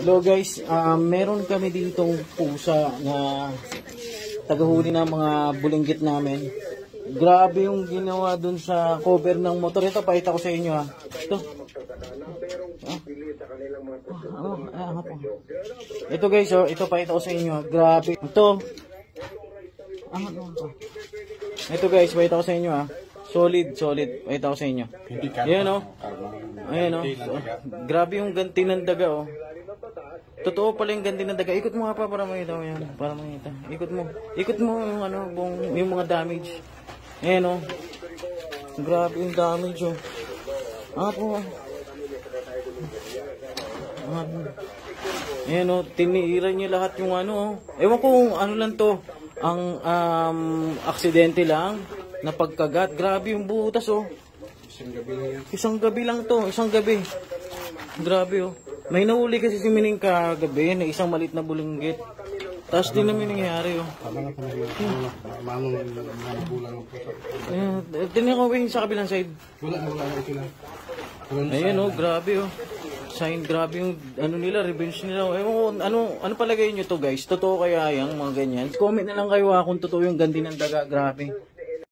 Hello guys, meron kami ditong pusa na tagahuli ng mga bulinggit namin. Grabe yung ginawa dun sa cover ng motor. Ito, pakita ko sa inyo ha. Ito. Ito guys, oh, ito pakita ko sa inyo. Grabe. Ito. Ito guys, pakita ko sa inyo ha. Solid. Pakita ko sa inyo. Ayan oh. Ayan oh. Grabe yung ganti ng daga oh. Totoo pala yung ganti ng daga. Ikot mo nga pa para makita mo yan. Para makita. Ikot mo yung ano, yung mga damage. Ayan o. Grabe yung damage o. Po. Ayan o. Tiniiran niya lahat yung ano o. Ewan ko kung ano lang to. Ang aksidente lang. Na pagkagat. Grabe yung butas o. Isang gabi lang to. Isang gabi. Grabe o. May nahuli kasi si Mining kagabi na isang malit na bulinggit. Tapos din namin nangyari oh. Tingnan ko yung sa kabilang side. Ayan oh, grabe oh. Sign, grabe yung ano nila, revenge nila. Ewan ko, ano palagay nyo to guys? Totoo kaya yung mga ganyan? Comment na lang kayo kung totoo yung ganti ng daga, grabe.